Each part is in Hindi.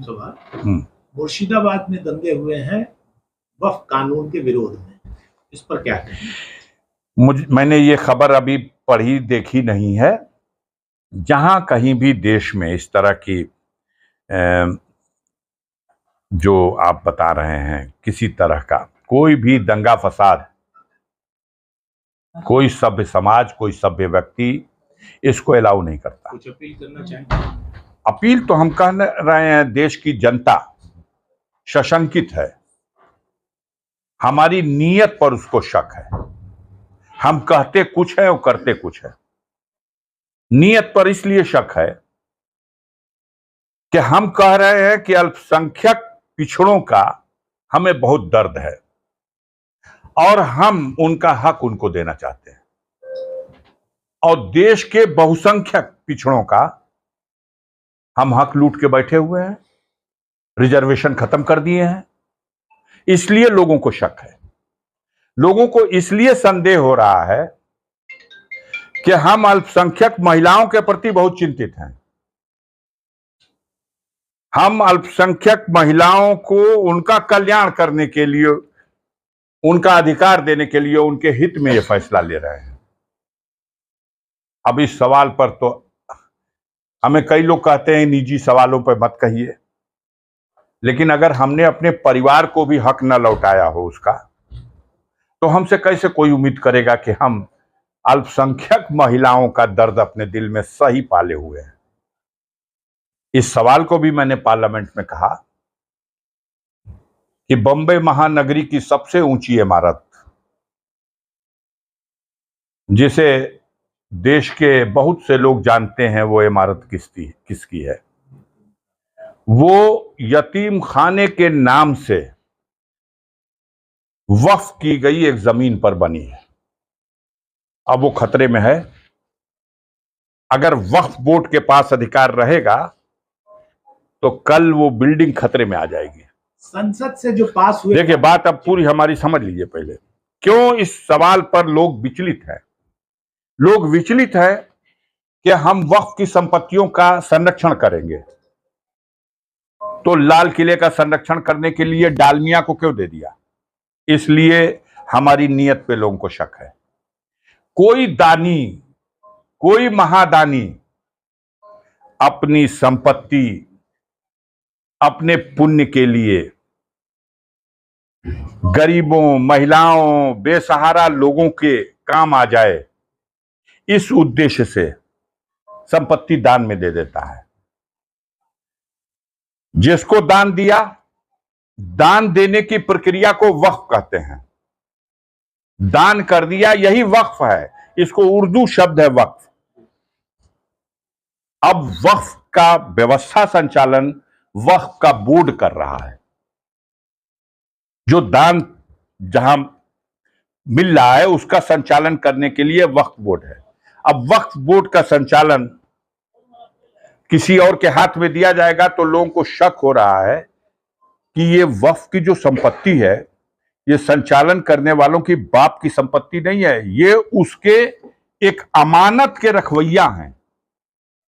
सवाल। मुर्शिदाबाद में दंगे हुए हैं वक्फ कानून के विरोध में, इस पर क्या कहें? मैंने ये खबर अभी पढ़ी देखी नहीं है। जहां कहीं भी देश में इस तरह की जो आप बता रहे हैं किसी तरह का कोई भी दंगा फसाद, कोई सभ्य समाज, कोई सभ्य व्यक्ति इसको अलाउ नहीं करता। कुछ अपील करना चाहेंगे? अपील तो हम कह रहे हैं, देश की जनता सशंकित है, हमारी नीयत पर उसको शक है। हम कहते कुछ है और करते कुछ है। नीयत पर इसलिए शक है कि हम कह रहे हैं कि अल्पसंख्यक पिछड़ों का हमें बहुत दर्द है और हम उनका हक उनको देना चाहते हैं, और देश के बहुसंख्यक पिछड़ों का हम हक लूट के बैठे हुए हैं, रिजर्वेशन खत्म कर दिए हैं। इसलिए लोगों को शक है, लोगों को इसलिए संदेह हो रहा है कि हम अल्पसंख्यक महिलाओं के प्रति बहुत चिंतित हैं। हम अल्पसंख्यक महिलाओं को उनका कल्याण करने के लिए, उनका अधिकार देने के लिए, उनके हित में यह फैसला ले रहे हैं। अब इस सवाल पर तो हमें कई लोग कहते हैं निजी सवालों पर मत कहिए, लेकिन अगर हमने अपने परिवार को भी हक न लौटाया हो उसका, तो हमसे कैसे कोई उम्मीद करेगा कि हम अल्पसंख्यक महिलाओं का दर्द अपने दिल में सही पाले हुए हैं। इस सवाल को भी मैंने पार्लियामेंट में कहा कि बॉम्बे महानगरी की सबसे ऊंची इमारत, जिसे देश के बहुत से लोग जानते हैं वो इमारत किसकी है, वो यतीम खाने के नाम से वक्फ की गई एक जमीन पर बनी है। अब वो खतरे में है। अगर वक्फ बोर्ड के पास अधिकार रहेगा तो कल वो बिल्डिंग खतरे में आ जाएगी। संसद से जो पास हुए, देखिए बात अब पूरी हमारी समझ लीजिए पहले, क्यों इस सवाल पर लोग विचलित हैं। लोग विचलित है कि हम वक्फ की संपत्तियों का संरक्षण करेंगे, तो लाल किले का संरक्षण करने के लिए डालमिया को क्यों दे दिया? इसलिए हमारी नीयत पे लोगों को शक है। कोई दानी, कोई महादानी अपनी संपत्ति अपने पुण्य के लिए गरीबों, महिलाओं, बेसहारा लोगों के काम आ जाए, इस उद्देश्य से संपत्ति दान में दे देता है। जिसको दान दिया, दान देने की प्रक्रिया को वक्फ कहते हैं। दान कर दिया, यही वक्फ है। इसको उर्दू शब्द है वक्फ। अब वक्फ का व्यवस्था संचालन वक्फ का बोर्ड कर रहा है। जो दान जहां मिल रहा है उसका संचालन करने के लिए वक्फ बोर्ड है। अब वक्फ बोर्ड का संचालन किसी और के हाथ में दिया जाएगा तो लोगों को शक हो रहा है कि ये वक्फ की जो संपत्ति है, ये संचालन करने वालों की बाप की संपत्ति नहीं है, ये उसके एक अमानत के रखवैया हैं।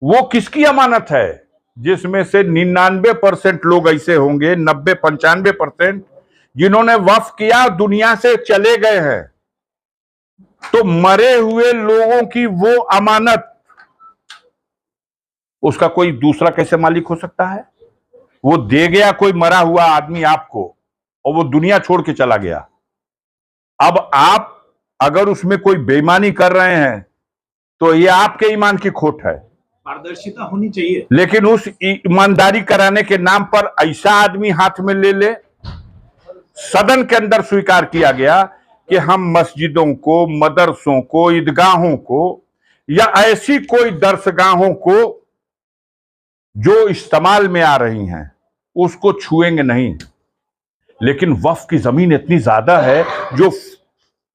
वो किसकी अमानत है? जिसमें से 99% लोग ऐसे होंगे, 90-95%, जिन्होंने वक्फ किया दुनिया से चले गए हैं। तो मरे हुए लोगों की वो अमानत, उसका कोई दूसरा कैसे मालिक हो सकता है? वो दे गया कोई मरा हुआ आदमी आपको, और वो दुनिया छोड़ के चला गया। अब आप अगर उसमें कोई बेईमानी कर रहे हैं तो ये आपके ईमान की खोट है। पारदर्शिता होनी चाहिए, लेकिन उस ईमानदारी कराने के नाम पर ऐसा आदमी हाथ में ले। सदन के अंदर स्वीकार किया गया कि हम मस्जिदों को, मदरसों को, ईदगाहों को या ऐसी कोई दरसगाहों को जो इस्तेमाल में आ रही हैं उसको छुएंगे नहीं। लेकिन वक्फ की जमीन इतनी ज्यादा है जो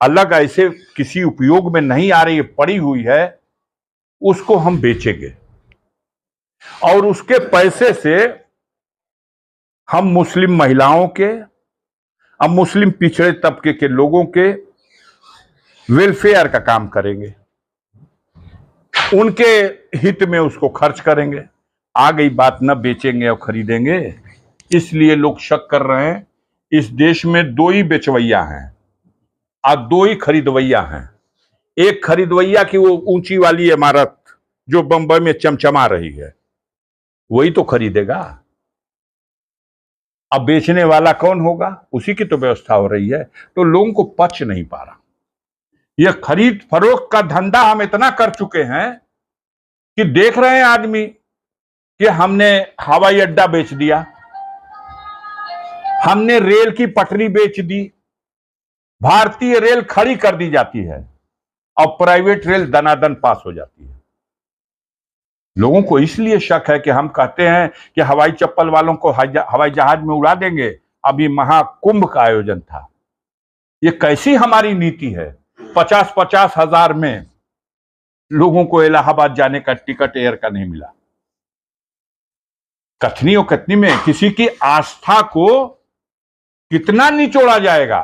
अलग ऐसे किसी उपयोग में नहीं आ रही, पड़ी हुई है, उसको हम बेचेंगे और उसके पैसे से हम मुस्लिम महिलाओं के, अब मुस्लिम पिछड़े तबके के लोगों के वेलफेयर का काम करेंगे, उनके हित में उसको खर्च करेंगे। आ गई बात न बेचेंगे और खरीदेंगे, इसलिए लोग शक कर रहे हैं इस देश में दो ही बेचवैया हैं और दो ही खरीदवैया हैं। एक खरीदवैया की वो ऊंची वाली इमारत जो बंबई में चमचमा रही है, वही तो खरीदेगा। अब बेचने वाला कौन होगा? उसी की तो व्यवस्था हो रही है। तो लोगों को पच नहीं पा रहा। यह खरीद फरोख्त का धंधा हम इतना कर चुके हैं कि देख रहे हैं आदमी कि हमने हवाई अड्डा बेच दिया, हमने रेल की पटरी बेच दी, भारतीय रेल खड़ी कर दी जाती है और प्राइवेट रेल दनादन पास हो जाती है। लोगों को इसलिए शक है कि हम कहते हैं कि हवाई चप्पल वालों को हवाई जहाज में उड़ा देंगे। अभी महाकुंभ का आयोजन था। ये कैसी हमारी नीति है? 50-50 हजार में लोगों को इलाहाबाद जाने का टिकट एयर का नहीं मिला। कथनी और कथनी में किसी की आस्था को कितना निचोड़ा जाएगा।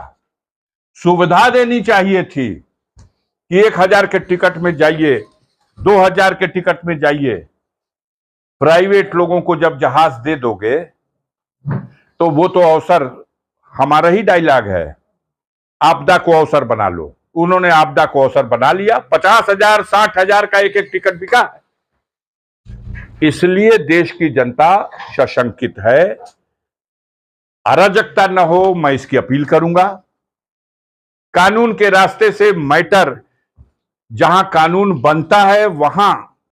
सुविधा देनी चाहिए थी कि 1000 के टिकट में जाइए, 2000 के टिकट में जाइए। प्राइवेट लोगों को जब जहाज दे दोगे तो वो तो अवसर, हमारा ही डायलॉग है, आपदा को अवसर बना लो। उन्होंने आपदा को अवसर बना लिया। 50,000 60,000 का एक एक टिकट बिका है। इसलिए देश की जनता सशंकित है। अराजकता न हो, मैं इसकी अपील करूंगा। कानून के रास्ते से मैटर, जहां कानून बनता है वहां